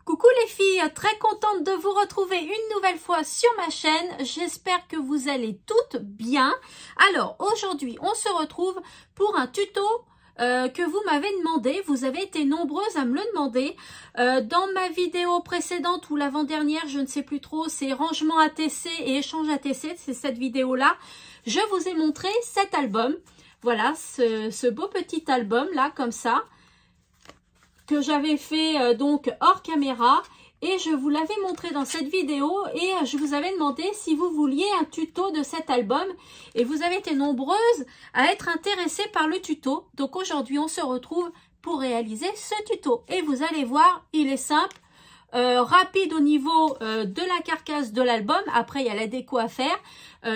Coucou les filles, très contente de vous retrouver une nouvelle fois sur ma chaîne. J'espère que vous allez toutes bien. Alors aujourd'hui, on se retrouve pour un tuto que vous m'avez demandé. Vous avez été nombreuses à me le demander. Dans ma vidéo précédente ou l'avant-dernière, je ne sais plus trop, c'est rangement ATC et échange ATC, c'est cette vidéo-là. Je vous ai montré cet album. Voilà, ce beau petit album là, comme ça, que j'avais fait donc hors caméra, et je vous l'avais montré dans cette vidéo, et je vous avais demandé si vous vouliez un tuto de cet album, et vous avez été nombreuses à être intéressées par le tuto. Donc aujourd'hui on se retrouve pour réaliser ce tuto, et vous allez voir, il est simple, rapide au niveau de la carcasse de l'album. Après il y a la déco à faire.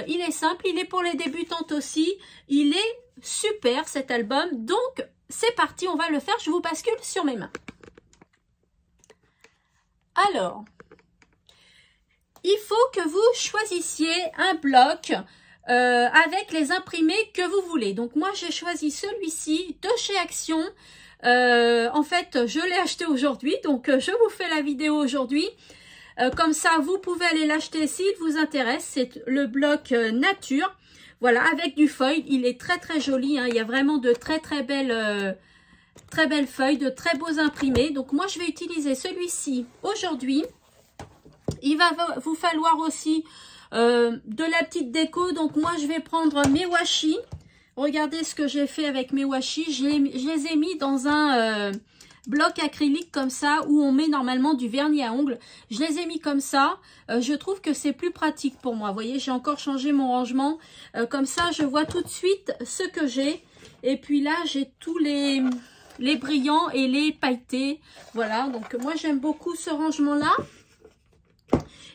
Il est simple, il est pour les débutantes aussi, il est super cet album. Donc c'est parti, on va le faire. Je vous bascule sur mes mains. Alors, il faut que vous choisissiez un bloc avec les imprimés que vous voulez. Donc moi j'ai choisi celui-ci de chez Action. En fait je l'ai acheté aujourd'hui, donc je vous fais la vidéo aujourd'hui. Comme ça vous pouvez aller l'acheter s'il vous intéresse. C'est le bloc nature. Voilà, avec du foil, il est très très joli, hein. Il y a vraiment de très belles feuilles, de très beaux imprimés. Donc moi je vais utiliser celui-ci aujourd'hui. Il va vous falloir aussi de la petite déco. Donc moi je vais prendre mes washi. Regardez ce que j'ai fait avec mes washi. Je les ai mis dans un bloc acrylique comme ça, où on met normalement du vernis à ongles. Je les ai mis comme ça. Je trouve que c'est plus pratique pour moi. Vous voyez, j'ai encore changé mon rangement. Comme ça, je vois tout de suite ce que j'ai. Et puis là, j'ai tous les brillants et les pailletés. Voilà, donc moi, j'aime beaucoup ce rangement-là.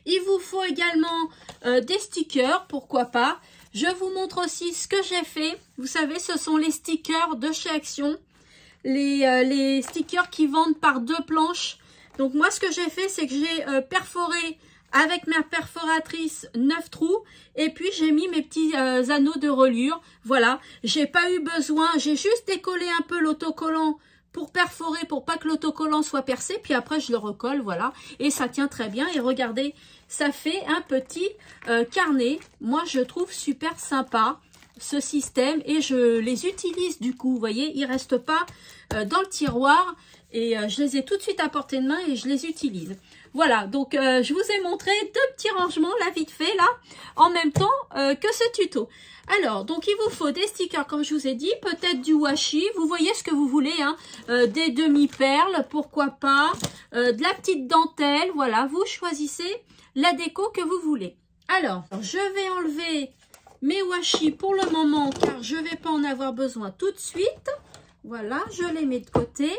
Il vous faut également des stickers, pourquoi pas. Je vous montre aussi ce que j'ai fait. Vous savez, ce sont les stickers de chez Action. Les stickers qui vendent par 2 planches. Donc moi ce que j'ai fait, c'est que j'ai perforé avec ma perforatrice 9 trous, et puis j'ai mis mes petits anneaux de reliure. Voilà, j'ai pas eu besoin, j'ai juste décollé un peu l'autocollant pour perforer, pour pas que l'autocollant soit percé, puis après je le recolle, voilà, et ça tient très bien. Et regardez, ça fait un petit carnet. Moi je trouve super sympa ce système, et je les utilise du coup. Vous voyez, ils restent pas dans le tiroir, et je les ai tout de suite à portée de main et je les utilise. Voilà, donc je vous ai montré 2 petits rangements là vite fait là, en même temps que ce tuto. Alors donc il vous faut des stickers comme je vous ai dit, peut-être du washi, vous voyez ce que vous voulez, hein, des demi-perles, pourquoi pas, de la petite dentelle. Voilà, vous choisissez la déco que vous voulez. Alors je vais enlever mes washi pour le moment, car je ne vais pas en avoir besoin tout de suite. Voilà, je les mets de côté.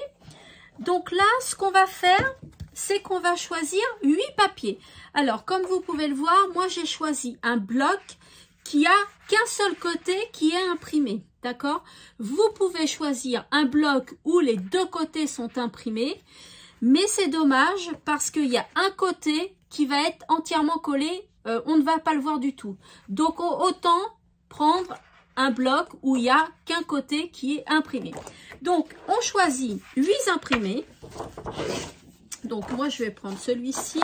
Donc là, ce qu'on va faire, c'est qu'on va choisir 8 papiers. Alors, comme vous pouvez le voir, moi j'ai choisi un bloc qui a qu'un seul côté qui est imprimé. D'accord? Vous pouvez choisir un bloc où les 2 côtés sont imprimés. Mais c'est dommage parce qu'il y a un côté qui va être entièrement collé. On ne va pas le voir du tout. Donc autant prendre un bloc où il n'y a qu'un côté qui est imprimé. Donc on choisit 8 imprimés. Donc moi je vais prendre celui-ci.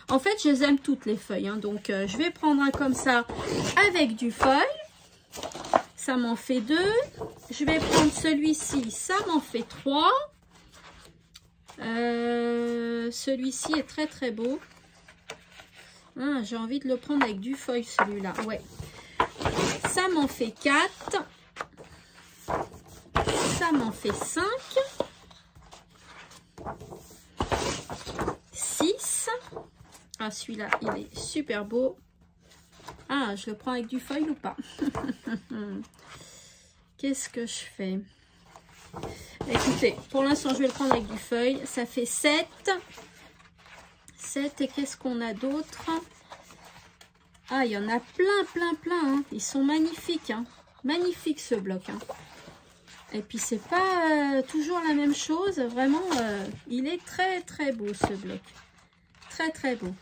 En fait je les aime toutes les feuilles, hein. Donc je vais prendre un comme ça avec du foil. Ça m'en fait 2. Je vais prendre celui-ci, ça m'en fait 3. Celui-ci est très beau. Ah, j'ai envie de le prendre avec du foil celui-là. Ouais. Ça m'en fait 4. Ça m'en fait 5. 6. Ah, celui-là, il est super beau. Ah, je le prends avec du foil ou pas? Qu'est-ce que je fais? Écoutez, pour l'instant, je vais le prendre avec du foil. Ça fait 7. 7, et qu'est-ce qu'on a d'autre? Ah, il y en a plein, hein. Ils sont magnifiques, hein. Magnifique ce bloc, hein. Et puis c'est pas toujours la même chose. Vraiment, il est très beau ce bloc. Très beau.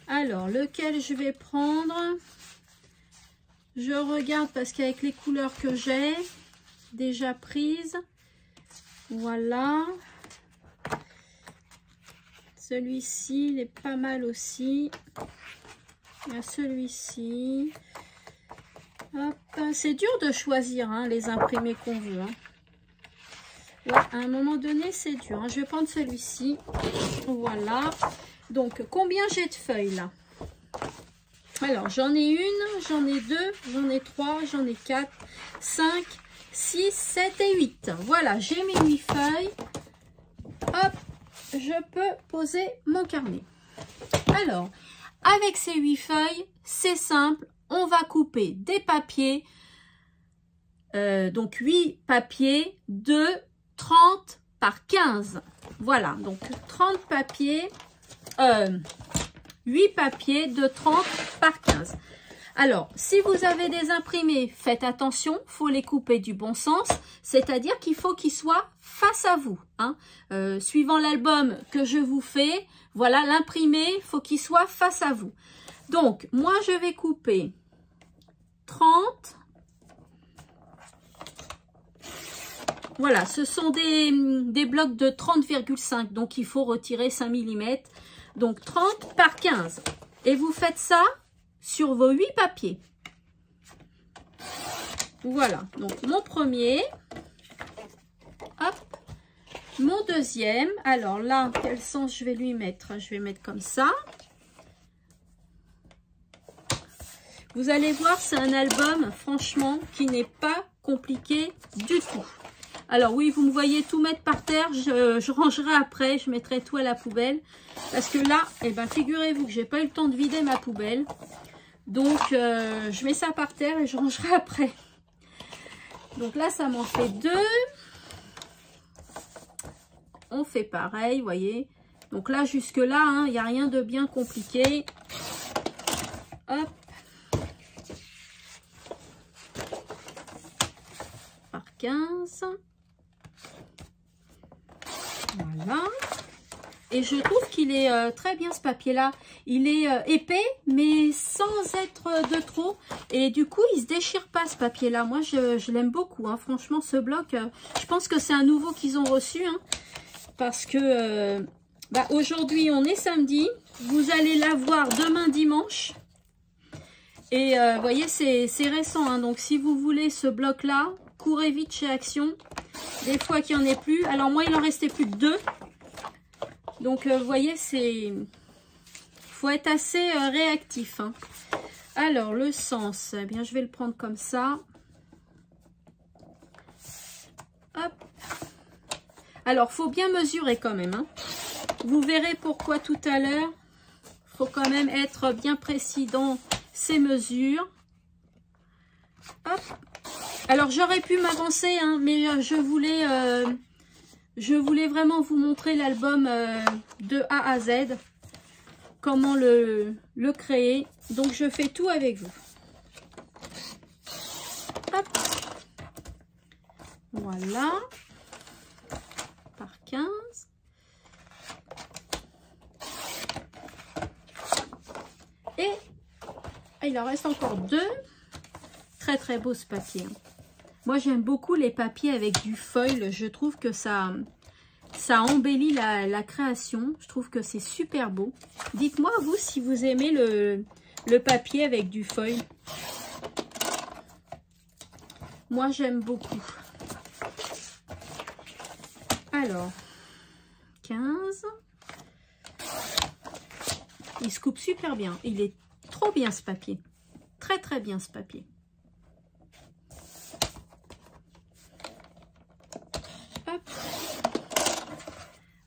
Alors, lequel je vais prendre? Je regarde parce qu'avec les couleurs que j'ai déjà prises, voilà. Celui-ci, il est pas mal aussi. Il y a celui-ci. C'est dur de choisir hein, les imprimés qu'on veut. Hein. Ouais, à un moment donné, c'est dur. Hein. Je vais prendre celui-ci. Voilà. Donc, combien j'ai de feuilles là? Alors, j'en ai une, j'en ai deux, j'en ai trois, j'en ai 4, 5, 6, 7 et 8. Voilà, j'ai mes 8 feuilles. Hop, je peux poser mon carnet. Alors, avec ces 8 feuilles, c'est simple. On va couper des papiers. Donc, 8 papiers de 30 par 15. Voilà, donc 30 papiers. 8 papiers de 30 par 15. Alors, si vous avez des imprimés, faites attention, il faut les couper du bon sens, c'est-à-dire qu'il faut qu'ils soient face à vous. Hein. Suivant l'album que je vous fais, voilà, l'imprimé, il faut qu'il soit face à vous. Donc, moi, je vais couper 30. Voilà, ce sont des blocs de 30,5, donc il faut retirer 5 mm. Donc 30 par 15. Et vous faites ça sur vos 8 papiers. Voilà. Donc mon premier. Hop. Mon deuxième. Alors là, quel sens je vais lui mettre? Je vais mettre comme ça. Vous allez voir, c'est un album, franchement, qui n'est pas compliqué du tout. Alors oui, vous me voyez tout mettre par terre, je rangerai après, je mettrai tout à la poubelle. Parce que là, eh ben, figurez-vous que j'ai pas eu le temps de vider ma poubelle. Donc, je mets ça par terre et je rangerai après. Donc là, ça m'en fait 2. On fait pareil, vous voyez. Donc là, jusque-là, il n'y a rien de bien compliqué. Hop. Par 15. Voilà. Et je trouve qu'il est très bien ce papier-là. Il est épais, mais sans être de trop. Et du coup, il ne se déchire pas ce papier-là. Moi, je l'aime beaucoup. Hein. Franchement, ce bloc, je pense que c'est un nouveau qu'ils ont reçu. Hein, parce que aujourd'hui, on est samedi. Vous allez l'avoir demain dimanche. Et vous voyez, c'est récent. Hein. Donc, si vous voulez ce bloc-là, courez vite chez Action. Des fois qu'il n'y en ait plus. Alors, moi, il en restait plus que 2. Donc, vous voyez, il faut être assez réactif. Hein. Alors, le sens, eh bien, je vais le prendre comme ça. Hop. Alors, il faut bien mesurer quand même. Hein. Vous verrez pourquoi tout à l'heure. Il faut quand même être bien précis dans ces mesures. Hop. Alors, j'aurais pu m'avancer, hein, mais je voulais vraiment vous montrer l'album de A à Z, comment le créer. Donc, je fais tout avec vous. Hop. Voilà. Par 15. Et il en reste encore 2. Très, très beau ce papier. Moi, j'aime beaucoup les papiers avec du foil. Je trouve que ça embellit la création. Je trouve que c'est super beau. Dites-moi, vous, si vous aimez le papier avec du foil. Moi, j'aime beaucoup. Alors, 15. Il se coupe super bien. Il est trop bien, ce papier. Très, très bien, ce papier.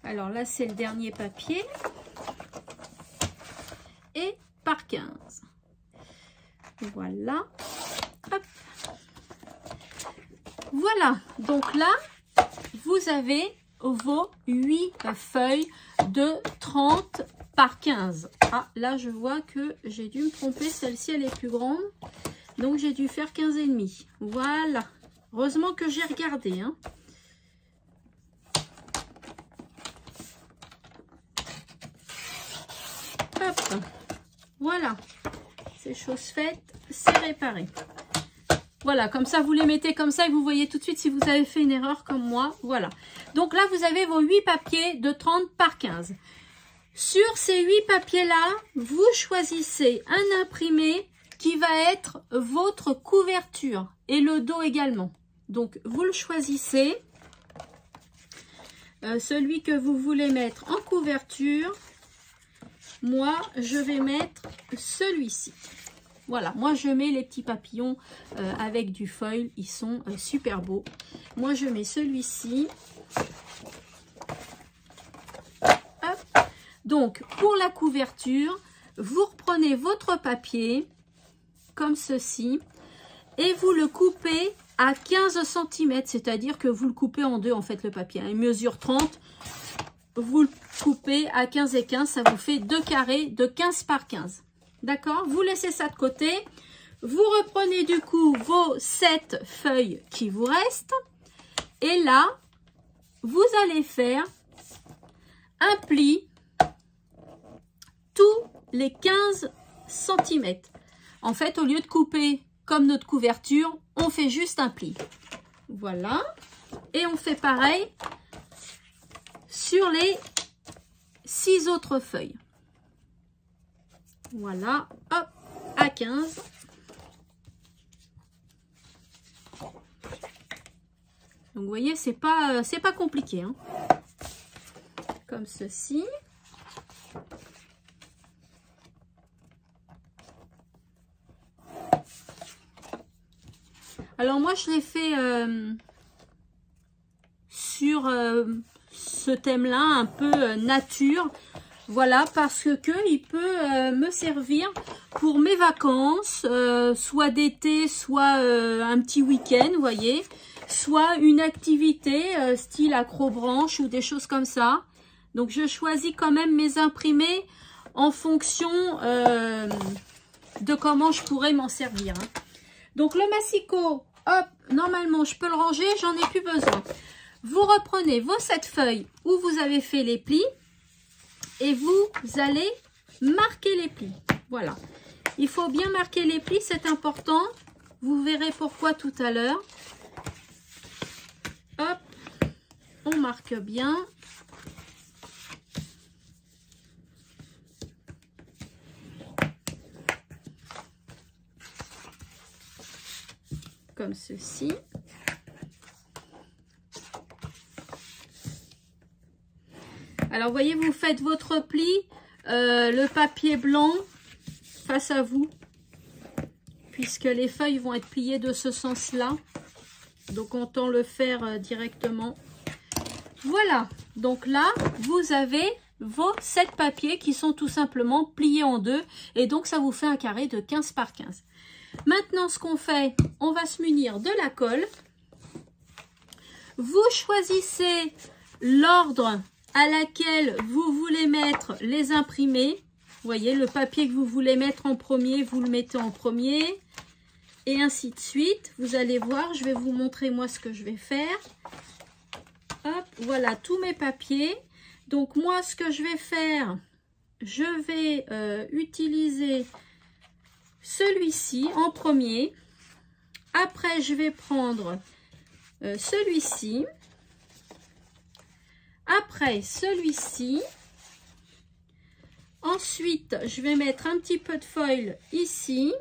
Alors là, c'est le dernier papier. Et par 15. Voilà. Hop. Voilà. Donc là, vous avez vos 8 feuilles de 30 par 15. Ah, là, je vois que j'ai dû me tromper. Celle-ci, elle est plus grande. Donc, j'ai dû faire 15,5. Voilà. Heureusement que j'ai regardé, hein. Hop. Voilà. C'est chose faite, c'est réparé. Voilà, comme ça, vous les mettez comme ça et vous voyez tout de suite si vous avez fait une erreur comme moi. Voilà. Donc là, vous avez vos 8 papiers de 30 par 15. Sur ces 8 papiers-là, vous choisissez un imprimé qui va être votre couverture et le dos également. Donc, vous le choisissez, celui que vous voulez mettre en couverture. Moi, je vais mettre celui-ci. Voilà, moi je mets les petits papillons avec du foil, ils sont super beaux. Moi, je mets celui-ci. Donc, pour la couverture, vous reprenez votre papier, comme ceci, et vous le coupez à 15 cm, c'est-à-dire que vous le coupez en deux, en fait, le papier. Il mesure 30, vous le coupez à 15 et 15, ça vous fait 2 carrés de 15 par 15. D'accord? Vous laissez ça de côté. Vous reprenez du coup vos 7 feuilles qui vous restent. Et là, vous allez faire un pli tous les 15 cm. En fait, au lieu de couper comme notre couverture, on fait juste un pli. Voilà. Et on fait pareil sur les 6 autres feuilles. Voilà. Hop, à 15. Donc, vous voyez, c'est pas compliqué, hein. Comme ceci. Alors moi je l'ai fait sur ce thème-là, un peu nature. Voilà, parce que il peut me servir pour mes vacances, soit d'été, soit un petit week-end, vous voyez. Soit une activité style accrobranche ou des choses comme ça. Donc je choisis quand même mes imprimés en fonction de comment je pourrais m'en servir, hein. Donc, le massicot, hop, normalement, je peux le ranger, j'en ai plus besoin. Vous reprenez vos 7 feuilles où vous avez fait les plis et vous allez marquer les plis. Voilà. Il faut bien marquer les plis, c'est important. Vous verrez pourquoi tout à l'heure. Hop, on marque bien. Comme ceci. Alors, voyez, vous faites votre pli, le papier blanc face à vous, puisque les feuilles vont être pliées de ce sens-là. Donc, autant le faire directement. Voilà. Donc là, vous avez vos 7 papiers qui sont tout simplement pliés en deux. Et donc, ça vous fait un carré de 15 par 15. Maintenant, ce qu'on fait, on va se munir de la colle. Vous choisissez l'ordre à laquelle vous voulez mettre les imprimés. Vous voyez, le papier que vous voulez mettre en premier, vous le mettez en premier. Et ainsi de suite. Vous allez voir, je vais vous montrer moi ce que je vais faire. Hop, voilà tous mes papiers. Donc moi, ce que je vais faire, je vais utiliser celui-ci en premier. Après, je vais prendre celui-ci. Après, celui-ci. Ensuite, je vais mettre un petit peu de foil ici.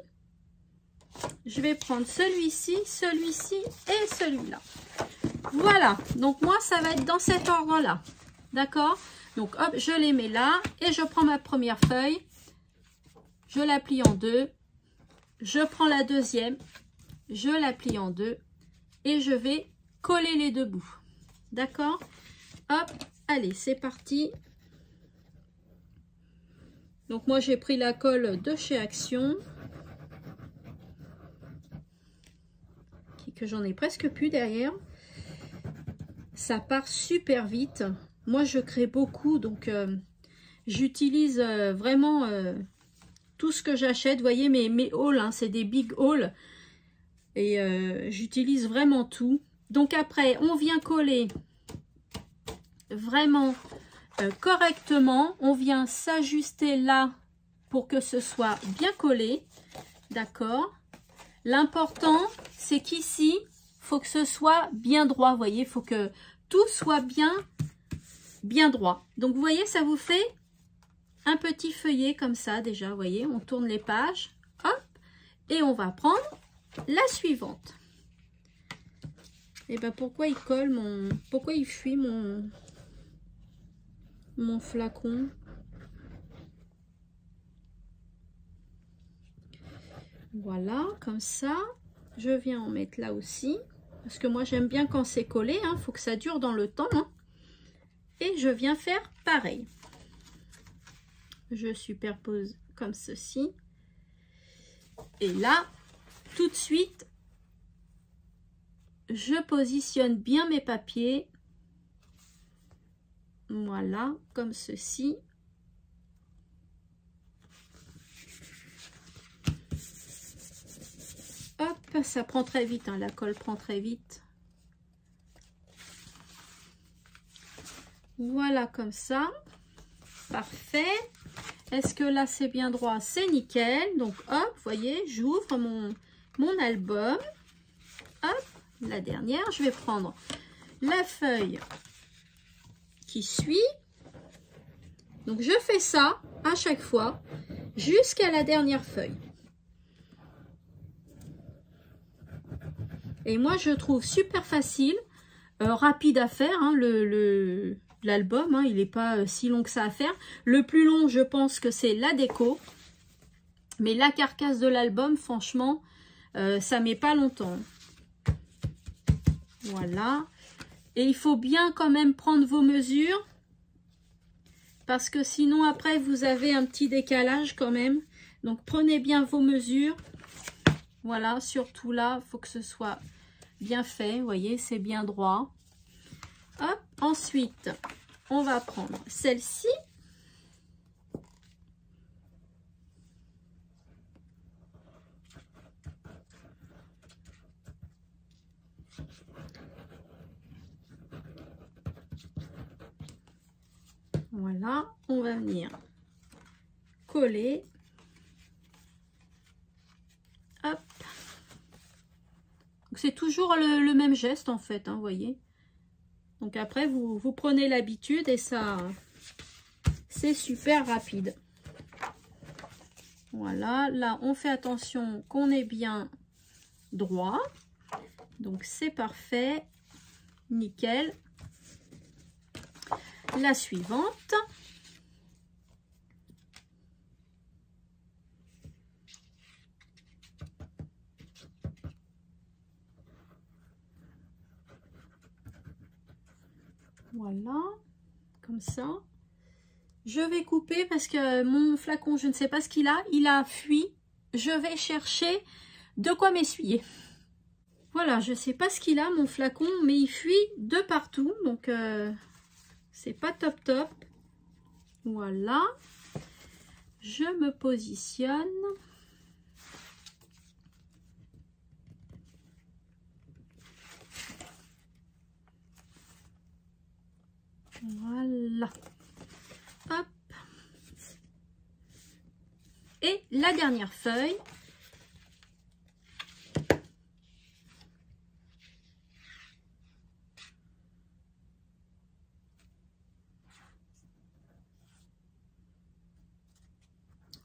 Je vais prendre celui-ci, celui-ci et celui-là. Voilà. Donc, moi, ça va être dans cet ordre-là. D'accord? Donc, hop, je les mets là. Et je prends ma première feuille. Je la plie en deux. Je prends la deuxième, je la plie en deux et je vais coller les deux bouts. D'accord? Hop, allez, c'est parti. Donc, moi, j'ai pris la colle de chez Action. Que j'en ai presque plus derrière. Ça part super vite. Moi, je crée beaucoup, donc j'utilise vraiment... tout ce que j'achète, vous voyez mes hauls, hein, c'est des big hauls. Et j'utilise vraiment tout. Donc après, on vient coller vraiment correctement. On vient s'ajuster là pour que ce soit bien collé. D'accord? L'important, c'est qu'ici, il faut que ce soit bien droit. Vous voyez, il faut que tout soit bien droit. Donc, vous voyez, ça vous fait un petit feuillet comme ça déjà, vous voyez, on tourne les pages, hop, et on va prendre la suivante. Et ben pourquoi il colle pourquoi il fuit mon flacon? Voilà, comme ça. Je viens en mettre là aussi. Parce que moi, j'aime bien quand c'est collé. Il faut que ça dure dans le temps. Hein. Et je viens faire pareil. Je superpose comme ceci. Et là, tout de suite, je positionne bien mes papiers. Voilà, comme ceci. Hop, ça prend très vite, hein, la colle prend très vite. Voilà, comme ça. Parfait. Est-ce que là, c'est bien droit? C'est nickel. Donc, hop, vous voyez, j'ouvre mon album. Hop, la dernière. Je vais prendre la feuille qui suit. Donc, je fais ça à chaque fois jusqu'à la dernière feuille. Et moi, je trouve super facile, rapide à faire. Hein, l'album, hein, il n'est pas si long que ça à faire. Le plus long, je pense que c'est la déco. Mais la carcasse de l'album, franchement, ça met pas longtemps. Voilà. Et il faut bien quand même prendre vos mesures. Parce que sinon, après, vous avez un petit décalage quand même. Donc, prenez bien vos mesures. Voilà, surtout là, il faut que ce soit bien fait. Vous voyez, c'est bien droit. Hop, ensuite, on va prendre celle-ci. Voilà, on va venir coller. Hop. C'est toujours le même geste en fait, hein, vous voyez. Donc après, vous prenez l'habitude et ça, c'est super rapide. Voilà, là, on fait attention qu'on est bien droit. Donc, c'est parfait. Nickel. La suivante. Voilà, comme ça. Je vais couper parce que mon flacon, je ne sais pas ce qu'il a fui. Je vais chercher de quoi m'essuyer. Voilà, je ne sais pas ce qu'il a, mon flacon, mais il fuit de partout. Donc, c'est pas top top. Voilà. Je me positionne. Voilà. Hop. Et la dernière feuille.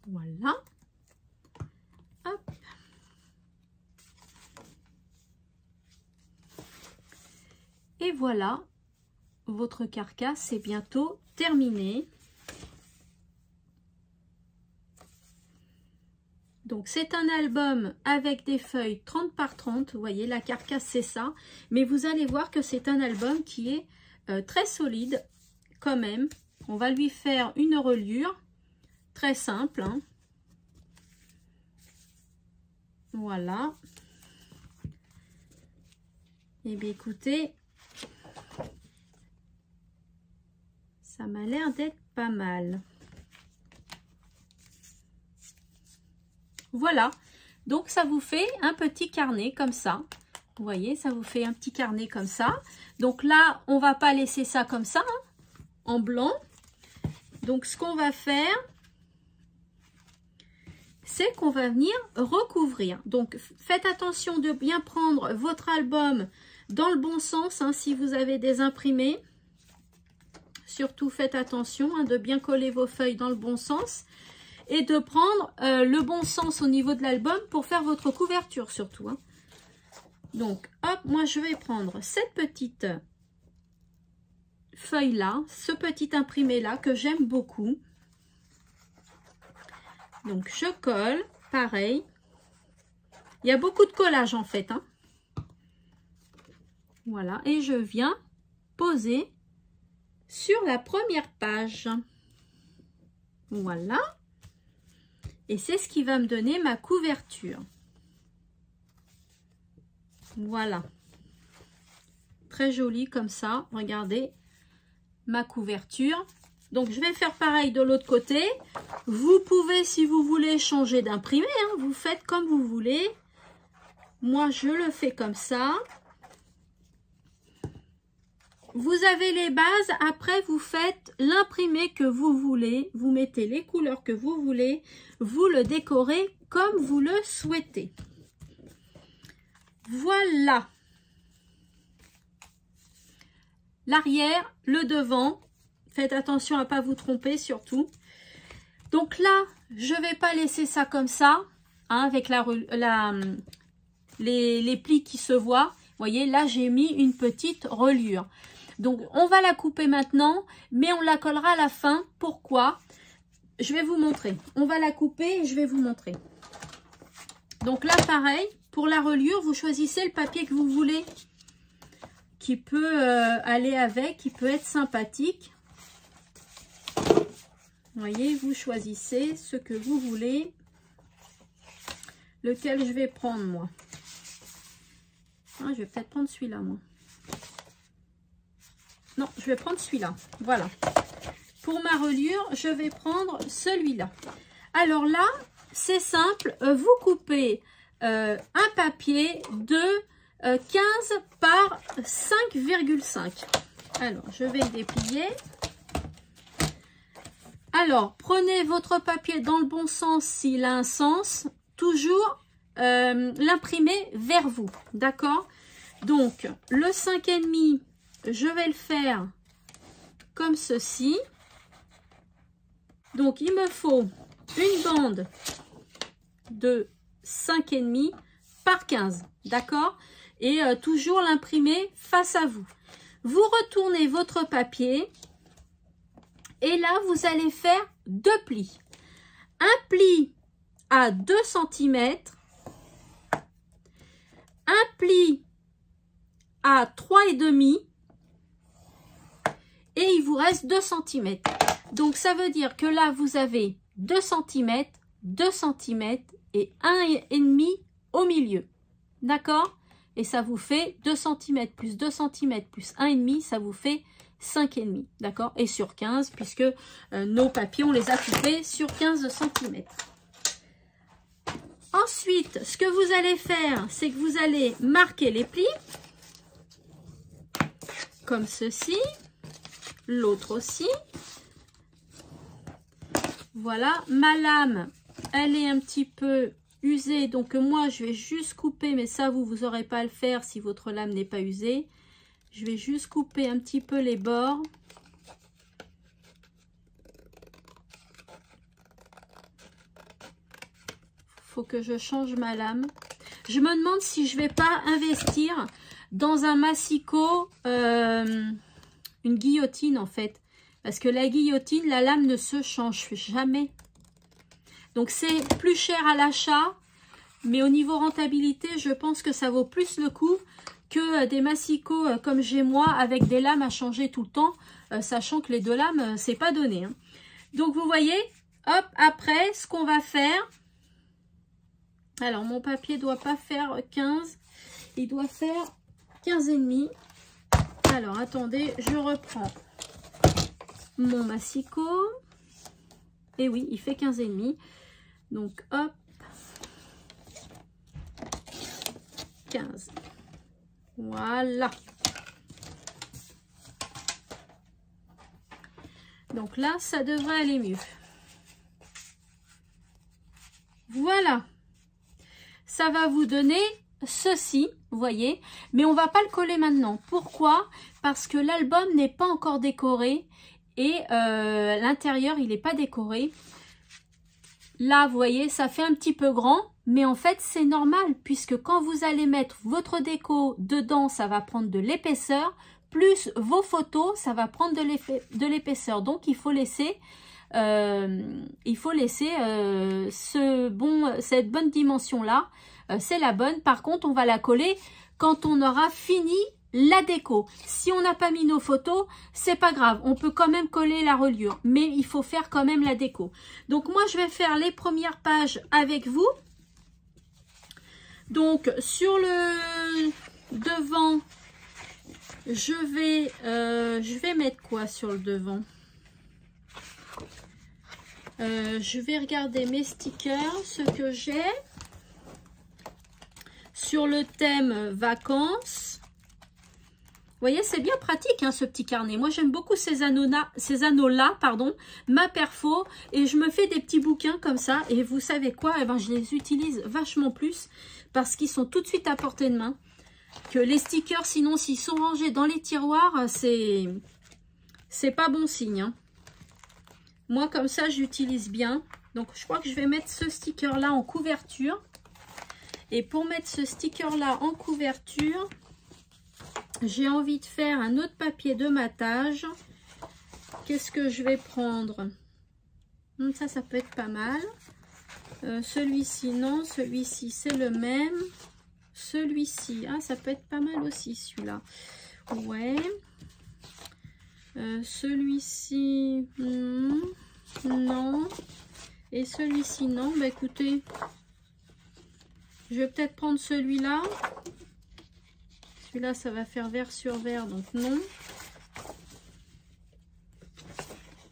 Voilà. Hop. Et voilà. Votre carcasse est bientôt terminée. Donc c'est un album avec des feuilles 30 par 30. Vous voyez, la carcasse c'est ça. Mais vous allez voir que c'est un album qui est très solide quand même. On va lui faire une reliure. Très simple. Hein. Voilà. Et bien écoutez. Ça m'a l'air d'être pas mal. Voilà. Donc, ça vous fait un petit carnet comme ça. Vous voyez, ça vous fait un petit carnet comme ça. Donc là, on va pas laisser ça comme ça, hein, en blanc. Donc, ce qu'on va faire, c'est qu'on va venir recouvrir. Donc, faites attention de bien prendre votre album dans le bon sens, hein, si vous avez des imprimés. Surtout faites attention hein, de bien coller vos feuilles dans le bon sens et de prendre le bon sens au niveau de l'album pour faire votre couverture surtout. Hein. Donc hop, moi je vais prendre cette petite feuille là, ce petit imprimé là que j'aime beaucoup. Donc je colle, pareil. Il y a beaucoup de collage en fait. Hein. Voilà, et je viens poser sur la première page. Voilà. Et c'est ce qui va me donner ma couverture. Voilà. Très joli comme ça. Regardez ma couverture. Donc je vais faire pareil de l'autre côté. Vous pouvez, si vous voulez, changer d'imprimé. Hein, vous faites comme vous voulez. Moi, je le fais comme ça. Vous avez les bases. Après, vous faites l'imprimé que vous voulez. Vous mettez les couleurs que vous voulez. Vous le décorez comme vous le souhaitez. Voilà. L'arrière, le devant. Faites attention à ne pas vous tromper surtout. Donc là, je ne vais pas laisser ça comme ça. Hein, avec les plis qui se voient. Vous voyez, là, j'ai mis une petite reliure. Donc, on va la couper maintenant, mais on la collera à la fin. Pourquoi? Je vais vous montrer. On va la couper et je vais vous montrer. Donc là, pareil, pour la reliure, vous choisissez le papier que vous voulez, qui peut aller avec, qui peut être sympathique. Vous voyez, vous choisissez ce que vous voulez. Lequel je vais prendre, moi? Ah, je vais peut-être prendre celui-là, moi. Non, je vais prendre celui-là. Voilà. Pour ma reliure, je vais prendre celui-là. Alors là, c'est simple. Vous coupez un papier de 15 par 5,5. Alors, je vais le déplier. Alors, prenez votre papier dans le bon sens s'il a un sens. Toujours l'imprimer vers vous. D'accord? Donc, le 5,5, je vais le faire comme ceci. Donc, il me faut une bande de 5,5 par 15. D'accord? Et toujours l'imprimer face à vous. Vous retournez votre papier. Et là, vous allez faire deux plis. Un pli à 2 cm. Un pli à 3,5. Et il vous reste 2 cm. Donc, ça veut dire que là, vous avez 2 cm, 2 cm et 1,5 au milieu. D'accord? Et ça vous fait 2 cm plus 2 cm plus 1,5, ça vous fait 5,5. D'accord? Et sur 15, puisque nos papiers, on les a coupés sur 15 cm. Ensuite, ce que vous allez faire, c'est que vous allez marquer les plis. Comme ceci. L'autre aussi. Voilà. Ma lame, elle est un petit peu usée. Donc moi, je vais juste couper. Mais ça, vous n'aurez pas à le faire si votre lame n'est pas usée. Je vais juste couper un petit peu les bords. Faut que je change ma lame. Je me demande si je vais pas investir dans un massicot, une guillotine en fait. Parce que la guillotine, la lame ne se change jamais. Donc c'est plus cher à l'achat. Mais au niveau rentabilité, je pense que ça vaut plus le coup que des massicots comme j'ai moi, avec des lames à changer tout le temps. Sachant que les deux lames, c'est pas donné. Hein. Donc vous voyez, hop, après, ce qu'on va faire... Alors, mon papier ne doit pas faire 15. Il doit faire 15,5. Alors, attendez, je reprends mon massicot. Et oui, il fait 15,5. Donc, hop. 15. Voilà. Donc là, ça devrait aller mieux. Voilà. Ça va vous donner ceci, vous voyez, mais on va pas le coller maintenant. Pourquoi? Parce que l'album n'est pas encore décoré et l'intérieur il n'est pas décoré. Là vous voyez ça fait un petit peu grand, mais en fait c'est normal puisque quand vous allez mettre votre déco dedans, ça va prendre de l'épaisseur, plus vos photos, ça va prendre de l'épaisseur. Donc il faut laisser cette bonne dimension là, c'est la bonne. Par contre on va la coller quand on aura fini la déco. Si on n'a pas mis nos photos, c'est pas grave, on peut quand même coller la reliure, mais il faut faire quand même la déco. Donc moi je vais faire les premières pages avec vous. Donc sur le devant, je vais mettre quoi sur le devant? Je vais regarder mes stickers, ce que j'ai sur le thème vacances. Vous voyez, c'est bien pratique hein, ce petit carnet. Moi, j'aime beaucoup ces anneaux-là, pardon, ma perfo. Et je me fais des petits bouquins comme ça. Et vous savez quoi? Eh ben, je les utilise vachement plus parce qu'ils sont tout de suite à portée de main. Que les stickers, sinon, s'ils sont rangés dans les tiroirs, c'est pas bon signe. Hein. Moi, comme ça, j'utilise bien. Donc, je crois que je vais mettre ce sticker-là en couverture. Et pour mettre ce sticker-là en couverture, j'ai envie de faire un autre papier de matage. Qu'est-ce que je vais prendre? Ça peut être pas mal. Celui-ci, non. Celui-ci, c'est le même. Celui-ci, ah, ça peut être pas mal aussi, celui-là. Ouais. Celui-ci, non. Et celui-ci, non. Bah, écoutez, je vais peut-être prendre celui-là. Celui-là, ça va faire vert sur vert, donc non.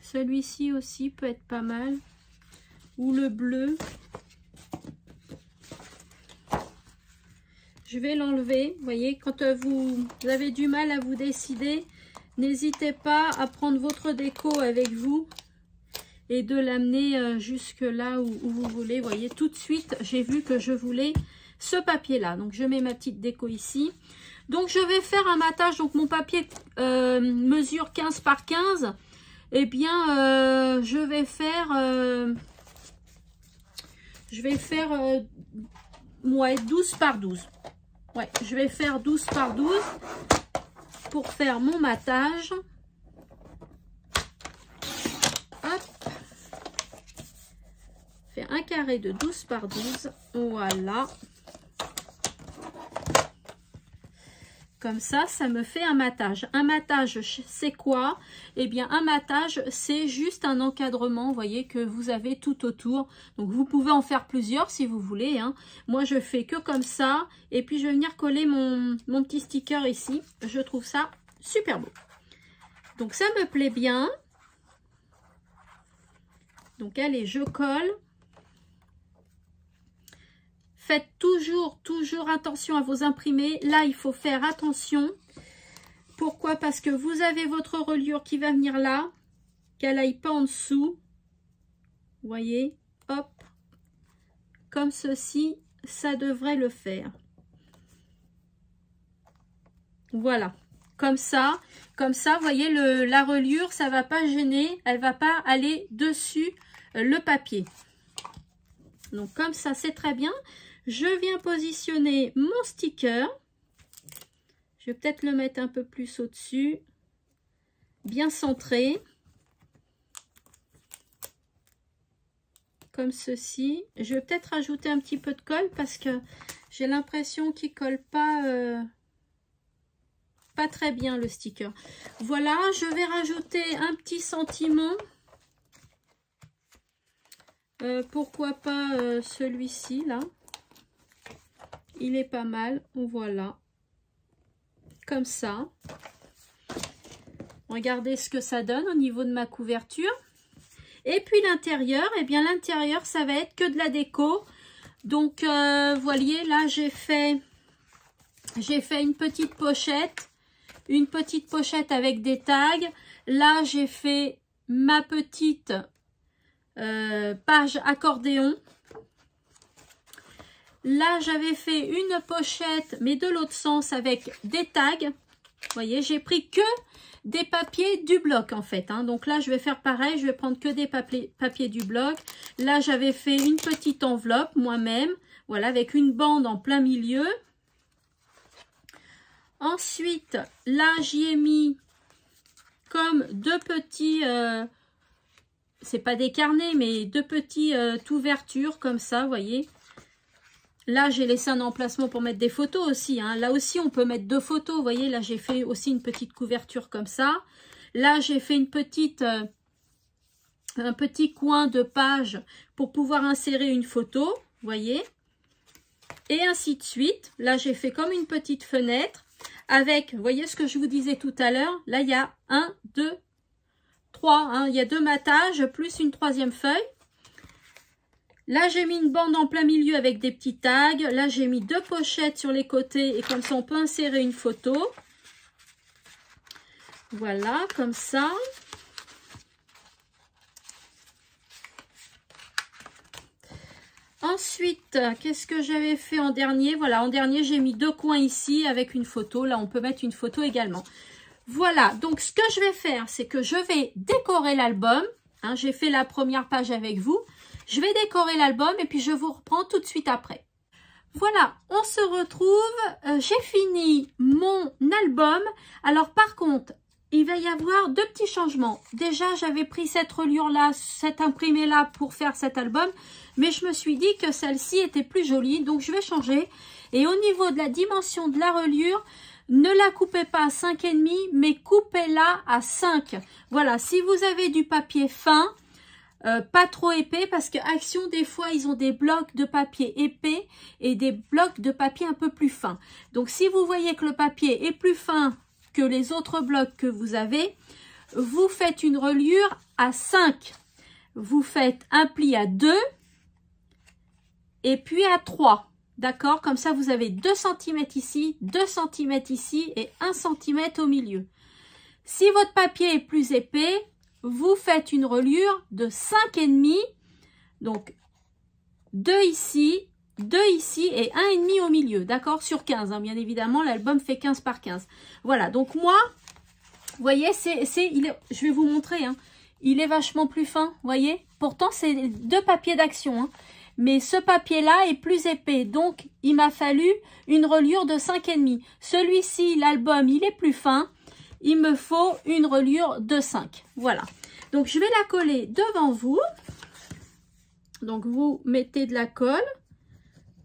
Celui-ci aussi peut être pas mal. Ou le bleu. Je vais l'enlever. Vous voyez, quand vous avez du mal à vous décider, n'hésitez pas à prendre votre déco avec vous et de l'amener jusque là où vous voulez. Vous voyez, tout de suite, j'ai vu que je voulais ce papier-là. Donc, je mets ma petite déco ici. Donc, je vais faire un matage. Donc, mon papier mesure 15 par 15. Eh bien, je vais faire ouais, 12 par 12. Ouais, je vais faire 12 par 12 pour faire mon matage. Hop. Faire un carré de 12 par 12. Voilà. Comme ça, ça me fait un matage. Un matage, c'est quoi? Eh bien, un matage, c'est juste un encadrement, vous voyez, que vous avez tout autour. Donc, vous pouvez en faire plusieurs si vous voulez. Hein. Moi, je fais que comme ça. Et puis, je vais venir coller mon petit sticker ici. Je trouve ça super beau. Donc, ça me plaît bien. Donc, allez, je colle. Faites toujours attention à vos imprimés. Là, il faut faire attention. Pourquoi? Parce que vous avez votre reliure qui va venir là, qu'elle n'aille pas en dessous. Vous voyez? Hop. Comme ceci, ça devrait le faire. Voilà. Comme ça, vous voyez, la reliure, ça ne va pas gêner. Elle ne va pas aller dessus le papier. Donc, comme ça, c'est très bien. Je viens positionner mon sticker. Je vais peut-être le mettre un peu plus au-dessus. Bien centré. Comme ceci. Je vais peut-être rajouter un petit peu de colle parce que j'ai l'impression qu'il ne colle pas, pas très bien le sticker. Voilà, je vais rajouter un petit sentiment. Pourquoi pas celui-ci là. Il est pas mal, voilà, comme ça. Regardez ce que ça donne au niveau de ma couverture. Et puis l'intérieur, eh bien l'intérieur, ça va être que de la déco. Donc, voyez, là, j'ai fait une petite pochette avec des tags. Là, j'ai fait ma petite page accordéon. Là, j'avais fait une pochette, mais de l'autre sens, avec des tags. Vous voyez, j'ai pris que des papiers du bloc en fait. Hein. Donc là, je vais faire pareil. Je vais prendre que des papiers du bloc. Là, j'avais fait une petite enveloppe moi-même. Voilà, avec une bande en plein milieu. Ensuite, là, j'y ai mis comme deux petits... c'est pas des carnets, mais deux petites ouvertures comme ça, vous voyez. Là, j'ai laissé un emplacement pour mettre des photos aussi. Hein. Là aussi, on peut mettre deux photos. Vous voyez, là, j'ai fait aussi une petite couverture comme ça. Là, j'ai fait une petite, un petit coin de page pour pouvoir insérer une photo. Vous voyez. Et ainsi de suite. Là, j'ai fait comme une petite fenêtre avec, vous voyez ce que je vous disais tout à l'heure. Là, il y a 1, 2, 3. Hein. Il y a 2 mattages plus une 3e feuille. Là, j'ai mis une bande en plein milieu avec des petits tags. Là, j'ai mis 2 pochettes sur les côtés et comme ça, on peut insérer une photo. Voilà, comme ça. Ensuite, qu'est-ce que j'avais fait en dernier? Voilà, en dernier, j'ai mis 2 coins ici avec une photo. Là, on peut mettre une photo également. Voilà, donc ce que je vais faire, c'est que je vais décorer l'album. Hein, j'ai fait la première page avec vous. Je vais décorer l'album et puis je vous reprends tout de suite après. Voilà, on se retrouve. J'ai fini mon album. Alors par contre, il va y avoir 2 petits changements. Déjà, j'avais pris cette reliure-là, cette imprimée-là pour faire cet album. Mais je me suis dit que celle-ci était plus jolie. Donc je vais changer. Et au niveau de la dimension de la reliure, ne la coupez pas à 5,5, mais coupez-la à 5. Voilà, si vous avez du papier fin... pas trop épais parce que Action des fois ils ont des blocs de papier épais et des blocs de papier un peu plus fins. Donc si vous voyez que le papier est plus fin que les autres blocs que vous avez, vous faites une reliure à 5. Vous faites un pli à 2 et puis à 3. D'accord? Comme ça vous avez 2 cm ici, 2 cm ici et 1 cm au milieu. Si votre papier est plus épais, vous faites une reliure de 5,5, donc 2 ici et 1,5 au milieu, d'accord, sur 15, hein, bien évidemment, l'album fait 15 par 15. Voilà, donc moi, vous voyez, je vais vous montrer, hein, il est vachement plus fin, vous voyez, pourtant c'est 2 papiers d'Action, hein, mais ce papier-là est plus épais, donc il m'a fallu une reliure de 5,5. Celui-ci, l'album, il est plus fin. Il me faut une reliure de 5. Voilà. Donc, je vais la coller devant vous. Donc, vous mettez de la colle.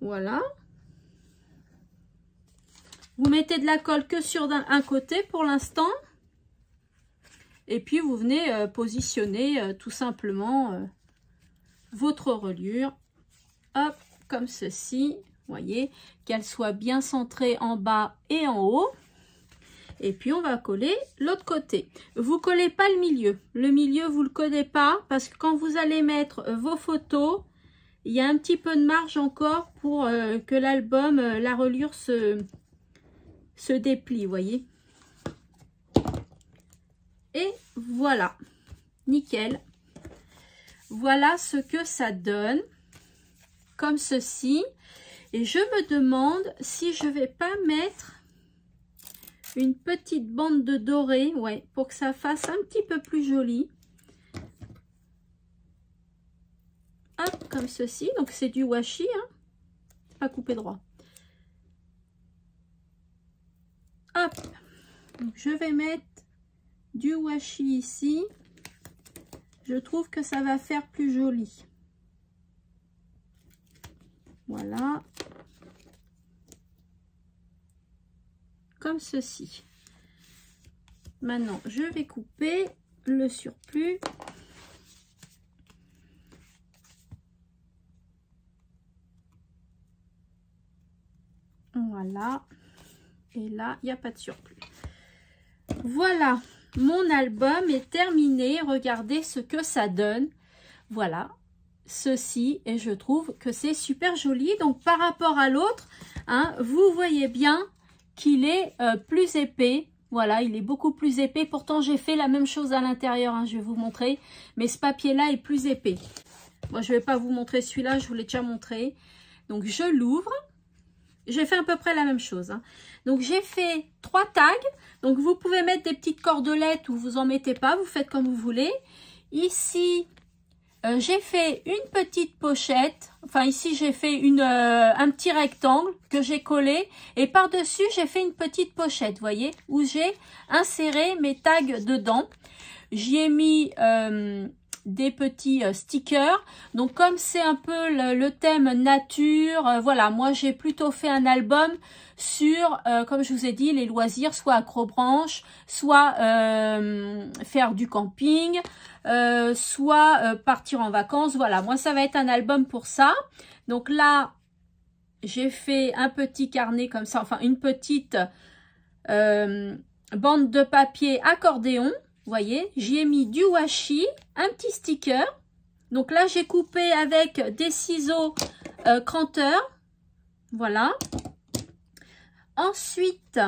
Voilà. Vous mettez de la colle que sur un côté pour l'instant. Et puis, vous venez positionner tout simplement votre reliure. Hop, comme ceci. Vous voyez, qu'elle soit bien centrée en bas et en haut. Et puis, on va coller l'autre côté. Vous ne collez pas le milieu. Le milieu, vous ne le collez pas parce que quand vous allez mettre vos photos, il y a un petit peu de marge encore pour que l'album, la reliure se déplie, vous voyez. Et voilà. Nickel. Voilà ce que ça donne. Comme ceci. Et je me demande si je ne vais pas mettre une petite bande de doré, ouais, pour que ça fasse un petit peu plus joli. Hop, comme ceci. Donc c'est du washi, hein, pas coupé droit. Hop, donc je vais mettre du washi ici. Je trouve que ça va faire plus joli. Voilà. Comme ceci. Maintenant, je vais couper le surplus. Voilà. Et là, il n'y a pas de surplus. Voilà, mon album est terminé. Regardez ce que ça donne. Voilà, ceci. Et je trouve que c'est super joli. Donc, par rapport à l'autre, hein, vous voyez bien qu'il est plus épais. Voilà, il est beaucoup plus épais. Pourtant, j'ai fait la même chose à l'intérieur, hein, je vais vous montrer. Mais ce papier-là est plus épais. Moi, je ne vais pas vous montrer celui-là, je vous l'ai déjà montré. Donc, je l'ouvre. j'ai fait à peu près la même chose. Hein. Donc, j'ai fait 3 tags. Donc, vous pouvez mettre des petites cordelettes ou vous en mettez pas. Vous faites comme vous voulez. Ici, j'ai fait une petite pochette. Enfin, ici, j'ai fait un petit rectangle que j'ai collé. Et par-dessus, j'ai fait une petite pochette, vous voyez, où j'ai inséré mes tags dedans. J'y ai mis des petits stickers. Donc, comme c'est un peu le thème nature, voilà, moi, j'ai plutôt fait un album sur, comme je vous ai dit, les loisirs, soit accrobranche, soit faire du camping, soit partir en vacances. Voilà, moi, ça va être un album pour ça. Donc là, j'ai fait un petit carnet comme ça, enfin, une petite bande de papier accordéon. Vous voyez, j'y ai mis du washi, un petit sticker. Donc là, j'ai coupé avec des ciseaux cranteurs. Voilà. Ensuite,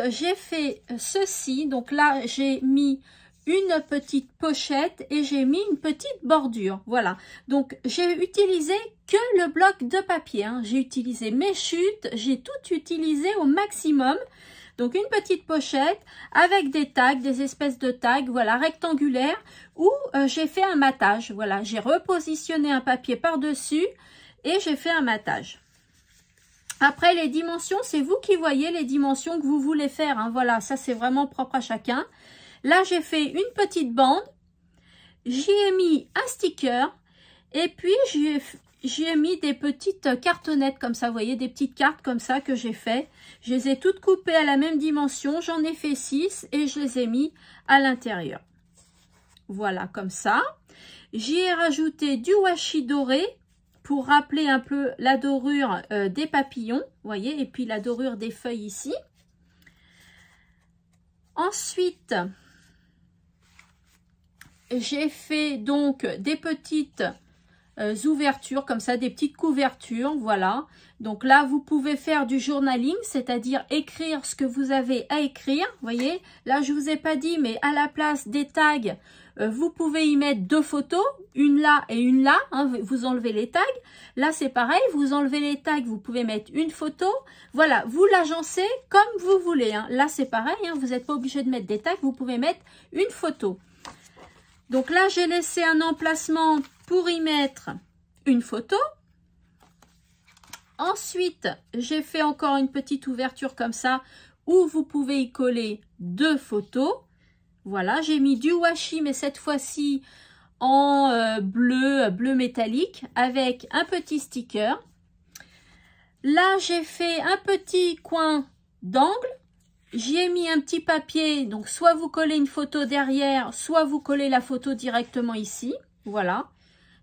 j'ai fait ceci. Donc là, j'ai mis une petite pochette et j'ai mis une petite bordure. Voilà. Donc, j'ai utilisé que le bloc de papier. Hein. J'ai utilisé mes chutes. J'ai tout utilisé au maximum. Donc, une petite pochette avec des tags, des espèces de tags, voilà, rectangulaires, où j'ai fait un matage. Voilà, j'ai repositionné un papier par-dessus et j'ai fait un matage. Après, les dimensions, c'est vous qui voyez les dimensions que vous voulez faire. Hein. Voilà, ça, c'est vraiment propre à chacun. Là, j'ai fait une petite bande. J'y ai mis un sticker. Et puis, j'y ai mis des petites cartonnettes comme ça. Vous voyez, des petites cartes comme ça que j'ai fait. Je les ai toutes coupées à la même dimension. J'en ai fait 6 et je les ai mis à l'intérieur. Voilà, comme ça. J'y ai rajouté du washi doré pour rappeler un peu la dorure des papillons. Vous voyez, et puis la dorure des feuilles ici. Ensuite, j'ai fait donc des petites ouvertures comme ça, des petites couvertures, voilà. Donc là, vous pouvez faire du journaling, c'est-à-dire écrire ce que vous avez à écrire. Vous voyez, là, je vous ai pas dit, mais à la place des tags, vous pouvez y mettre 2 photos, une là et une là. Hein, vous enlevez les tags. Là, c'est pareil, vous enlevez les tags, vous pouvez mettre une photo. Voilà, vous l'agencez comme vous voulez. Hein. Là, c'est pareil, hein, vous n'êtes pas obligé de mettre des tags, vous pouvez mettre une photo. Donc là, j'ai laissé un emplacement pour y mettre une photo. Ensuite, j'ai fait encore une petite ouverture comme ça où vous pouvez y coller 2 photos. Voilà, j'ai mis du washi, mais cette fois-ci en bleu métallique avec un petit sticker. Là, j'ai fait un petit coin d'angle. J'y ai mis un petit papier, donc soit vous collez une photo derrière, soit vous collez la photo directement ici. Voilà,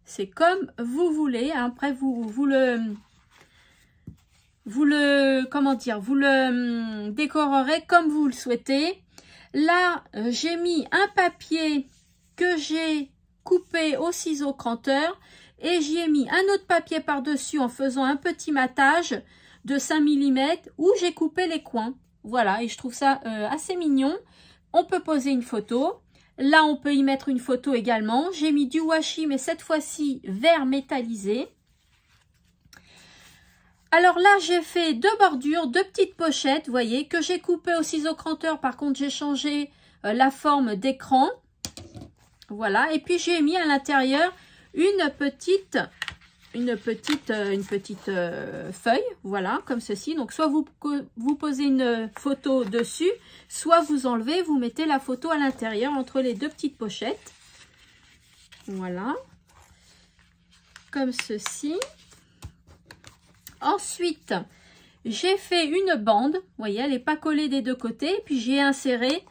c'est comme vous voulez. Après, vous le décorerez comme vous le souhaitez. Là, j'ai mis un papier que j'ai coupé au ciseau cranteur et j'y ai mis un autre papier par-dessus en faisant un petit matage de 5 mm où j'ai coupé les coins. Voilà, et je trouve ça assez mignon. On peut poser une photo. Là, on peut y mettre une photo également. J'ai mis du washi, mais cette fois-ci vert métallisé. Alors là, j'ai fait 2 bordures, 2 petites pochettes, vous voyez, que j'ai coupées au ciseau cranteur. Par contre, j'ai changé la forme d'écran. Voilà, et puis j'ai mis à l'intérieur une petite feuille, voilà, comme ceci. Donc, soit vous posez une photo dessus, soit vous enlevez, vous mettez la photo à l'intérieur entre les 2 petites pochettes. Voilà, comme ceci. Ensuite, j'ai fait une bande, vous voyez, elle n'est pas collée des 2 côtés. Puis, j'ai inséré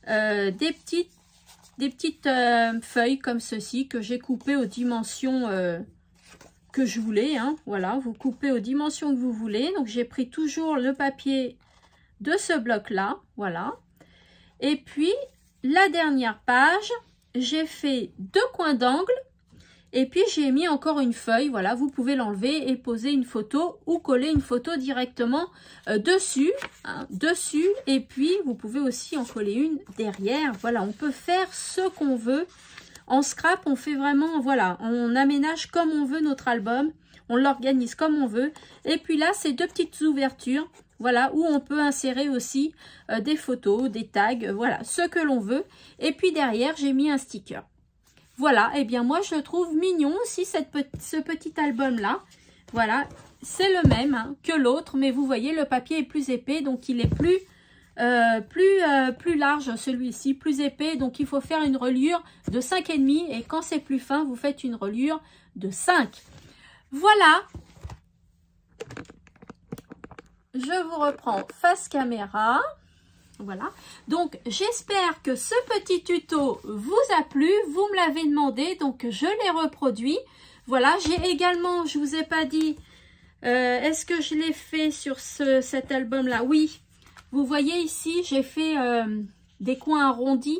des petites feuilles comme ceci que j'ai coupées aux dimensions que je voulais. Hein. Voilà, vous coupez aux dimensions que vous voulez. Donc, j'ai pris toujours le papier de ce bloc-là. Voilà. Et puis, la dernière page, j'ai fait 2 coins d'angle. Et puis, j'ai mis encore une feuille. Voilà, vous pouvez l'enlever et poser une photo ou coller une photo directement dessus. Hein, dessus. Et puis, vous pouvez aussi en coller une derrière. Voilà, on peut faire ce qu'on veut. En scrap, on fait vraiment, voilà, on aménage comme on veut notre album. on l'organise comme on veut. Et puis là, c'est 2 petites ouvertures, voilà, où on peut insérer aussi des photos, des tags, voilà, ce que l'on veut. Et puis derrière, j'ai mis un sticker. Voilà, et bien moi, je le trouve mignon aussi, ce petit album-là. Voilà, c'est le même hein, que l'autre, mais vous voyez, le papier est plus épais, donc il est plus large, celui-ci, plus épais. Donc, il faut faire une reliure de 5,5. Et quand c'est plus fin, vous faites une reliure de 5. Voilà. Je vous reprends face caméra. Voilà. Donc, j'espère que ce petit tuto vous a plu. Vous me l'avez demandé, donc je l'ai reproduit. Voilà. J'ai également, je vous ai pas dit, est-ce que je l'ai fait sur cet album-là? Oui. Vous voyez ici, j'ai fait des coins arrondis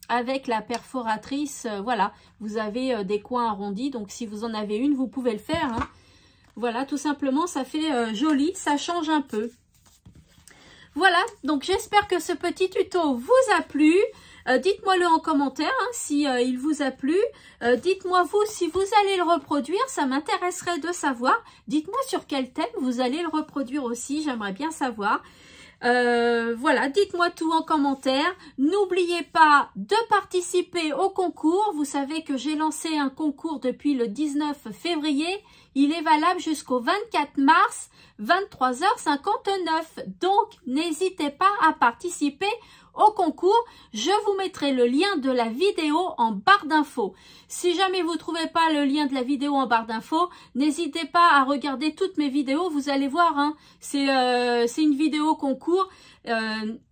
avec la perforatrice. Voilà, vous avez des coins arrondis. Donc, si vous en avez une, vous pouvez le faire. Hein. Voilà, tout simplement, ça fait joli. Ça change un peu. Voilà, donc j'espère que ce petit tuto vous a plu. Dites-moi-le en commentaire hein, si il vous a plu. Dites-moi vous si vous allez le reproduire. Ça m'intéresserait de savoir. Dites-moi sur quel thème vous allez le reproduire aussi. J'aimerais bien savoir. Voilà, dites-moi tout en commentaire. N'oubliez pas de participer au concours. Vous savez que j'ai lancé un concours depuis le 19 février. Il est valable jusqu'au 24 mars, 23h59. Donc, n'hésitez pas à participer au concours. Je vous mettrai le lien de la vidéo en barre d'infos. Si jamais vous ne trouvez pas le lien de la vidéo en barre d'infos, n'hésitez pas à regarder toutes mes vidéos. Vous allez voir, hein, c'est une vidéo concours.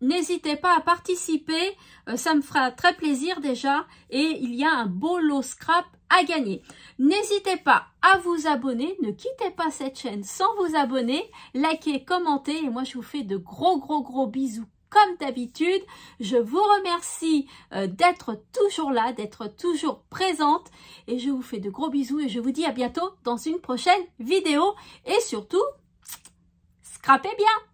N'hésitez pas à participer. Ça me fera très plaisir déjà. Et il y a un beau lot scrap à gagner. N'hésitez pas à vous abonner. Ne quittez pas cette chaîne sans vous abonner. Likez, commentez. Et moi, je vous fais de gros bisous. Comme d'habitude, je vous remercie d'être toujours là, d'être toujours présente. Et je vous fais de gros bisous et je vous dis à bientôt dans une prochaine vidéo. Et surtout, scrapez bien!